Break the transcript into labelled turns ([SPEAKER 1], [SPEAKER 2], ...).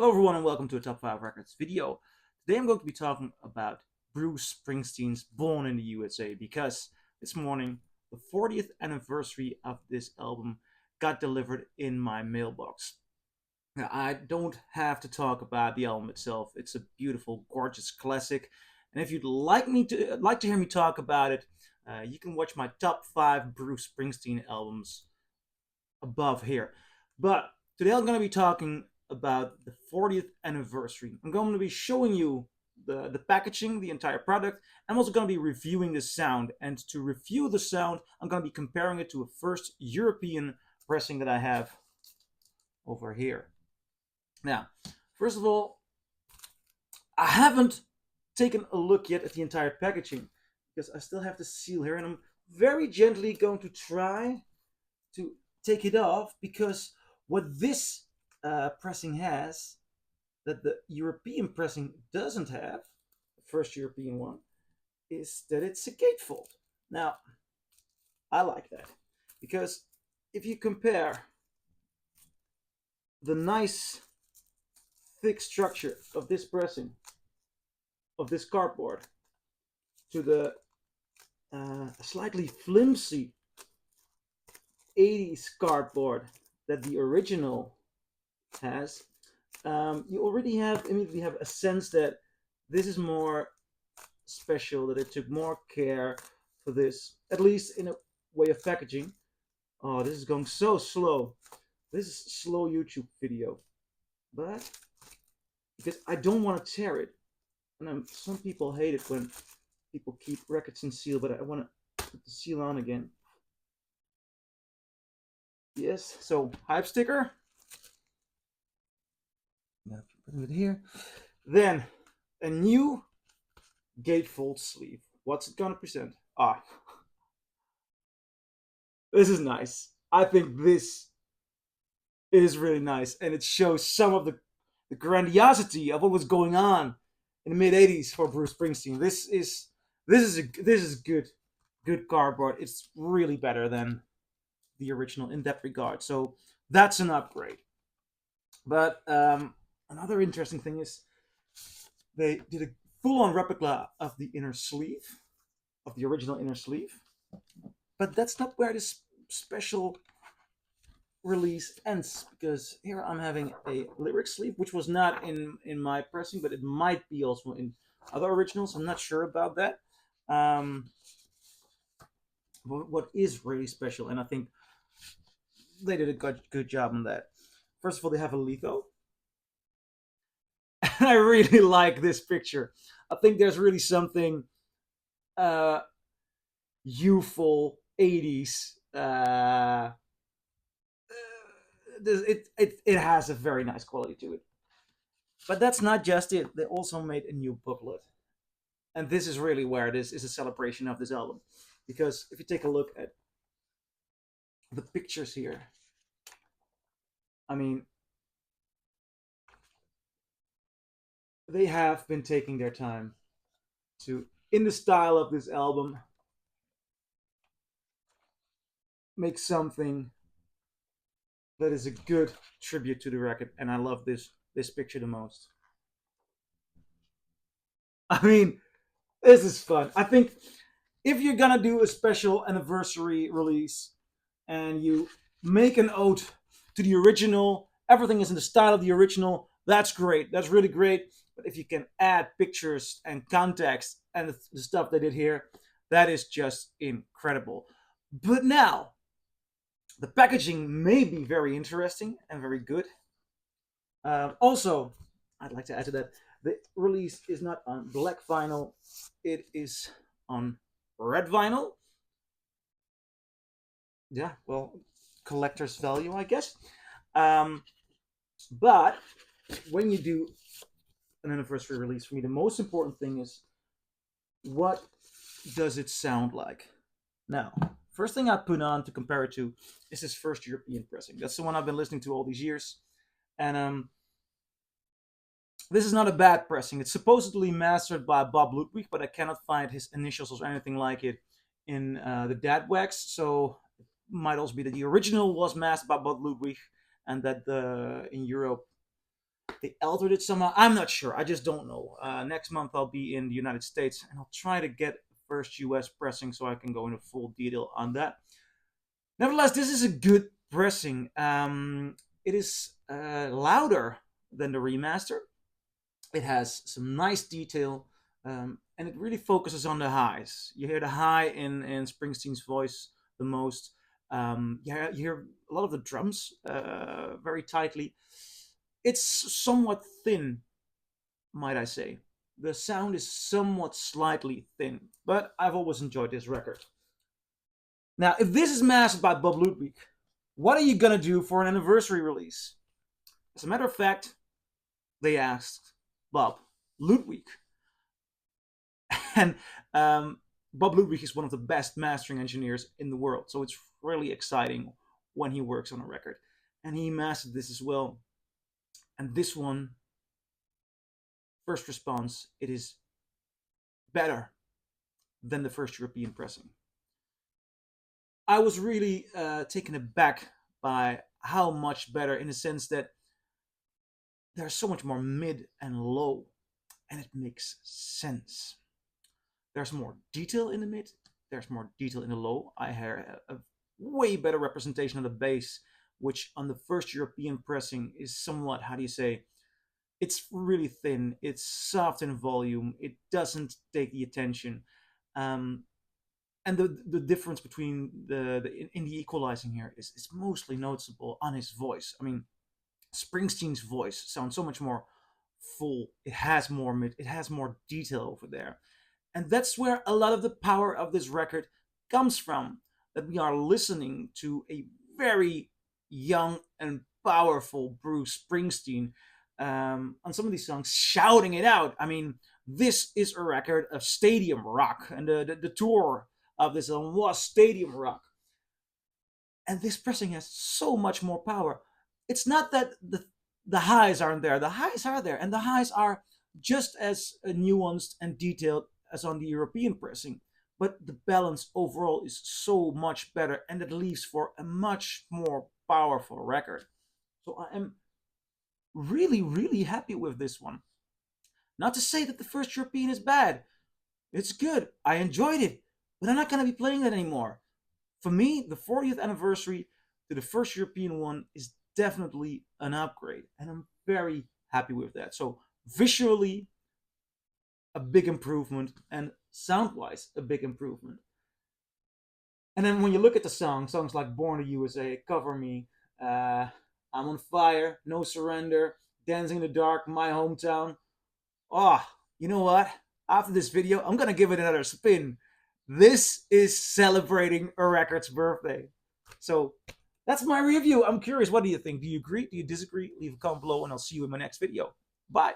[SPEAKER 1] Hello everyone and welcome to a Top 5 Records video. Today I'm going to be talking about Bruce Springsteen's Born in the USA because this morning the 40th anniversary of this album got delivered in my mailbox. Now, I don't have to talk about the album itself. It's a beautiful, gorgeous classic. And if you'd like to hear me talk about it, you can watch my top 5 Bruce Springsteen albums above here. But today I'm going to be talking about the 40th anniversary. I'm going to be showing you the packaging, the entire product. I'm also going to be reviewing the sound. And to review the sound, I'm going to be comparing it to a first European pressing that I have over here. Now, first of all, I haven't taken a look yet at the entire packaging because I still have the seal here, and I'm very gently going to try to take it off because what this pressing has that the European pressing doesn't have, the first European one, is that it's a gatefold. Now, I like that because if you compare the nice thick structure of this pressing, of this cardboard, to the slightly flimsy 80s cardboard that the original has, you already immediately have a sense that this is more special, that it took more care for this, at least in a way of packaging. Oh, this is going so slow. This is a slow YouTube video, but because I don't want to tear it, and some people hate it when people keep records in seal, but I want to put the seal on again. Yes, so hype sticker. Now put it here. Then a new gatefold sleeve. What's it gonna present? This is nice. I think this is really nice, and it shows some of the grandiosity of what was going on in the mid '80s for Bruce Springsteen. This is good cardboard. It's really better than the original in that regard. So that's an upgrade. But another interesting thing is they did a full-on replica of the inner sleeve, of the original inner sleeve. But that's not where this special release ends, because here I'm having a lyric sleeve, which was not in my pressing, but it might be also in other originals. I'm not sure about that. What is really special, and I think they did a good job on that. First of all, they have a litho. And I really like this picture. I think there's really something uh, youthful 80s. It has a very nice quality to it. But that's not just it. They also made a new booklet. And this is really where this is a celebration of this album. Because if you take a look at the pictures here, I mean, they have been taking their time to, in the style of this album, make something that is a good tribute to the record, and I love this picture the most. I mean, this is fun. I think if you're gonna do a special anniversary release and you make an ode to the original, everything is in the style of the original. That's great. That's really great. But if you can add pictures and context and the stuff they did here, that is just incredible. But now, the packaging may be very interesting and very good. Also, I'd like to add to that the release is not on black vinyl, it is on red vinyl. Yeah, well, collector's value, I guess. Um, but when you do an anniversary release, for me, the most important thing is what does it sound like? Now, first thing I put on to compare it to is his first European pressing. That's the one I've been listening to all these years. And this is not a bad pressing. It's supposedly mastered by Bob Ludwig, but I cannot find his initials or anything like it in the Dad Wax. So it might also be that the original was mastered by Bob Ludwig, and that the in Europe they altered it somehow. I'm not sure. I just don't know. Next month I'll be in the United States, and I'll try to get the first US pressing so I can go into full detail on that. Nevertheless, this is a good pressing. It is louder than the remaster. It has some nice detail, and it really focuses on the highs. You hear the high in Springsteen's voice the most. You hear a lot of the drums very tightly. It's somewhat thin, might I say. The sound is somewhat slightly thin, but I've always enjoyed this record. Now, if this is mastered by Bob Ludwig, what are you gonna do for an anniversary release? As a matter of fact, they asked Bob Ludwig, and Bob Ludwig is one of the best mastering engineers in the world, so it's really exciting when he works on a record, and he mastered this as well. And this one, first response, it is better than the first European pressing. I was really taken aback by how much better, in the sense that there's so much more mid and low, and it makes sense. There's more detail in the mid, there's more detail in the low. I hear a way better representation of the bass, which on the first European pressing is somewhat, how do you say, it's really thin, it's soft in volume, it doesn't take the attention. And the difference between in the equalizing here is mostly noticeable on his voice. I mean, Springsteen's voice sounds so much more full. It has more mid, it has more detail over there. And that's where a lot of the power of this record comes from. That we are listening to a very young and powerful Bruce Springsteen on some of these songs, shouting it out. I mean, this is a record of stadium rock, and the tour of this album was stadium rock. And this pressing has so much more power. It's not that the highs aren't there. The highs are there, and the highs are just as nuanced and detailed as on the European pressing. But the balance overall is so much better, and it leaves for a much more powerful record. So I am really, really happy with this one. Not to say that the first European is bad. It's good. I enjoyed it. But I'm not going to be playing that anymore. For me, the 40th anniversary to the first European one is definitely an upgrade. And I'm very happy with that. So visually, a big improvement, and sound-wise, a big improvement. And then when you look at the songs like Born in the USA, Cover Me, I'm on Fire, No Surrender, Dancing in the Dark, My Hometown. Oh, you know what? After this video, I'm gonna give it another spin. This is celebrating a record's birthday. So that's my review. I'm curious, what do you think? Do you agree? Do you disagree? Leave a comment below, and I'll see you in my next video. Bye.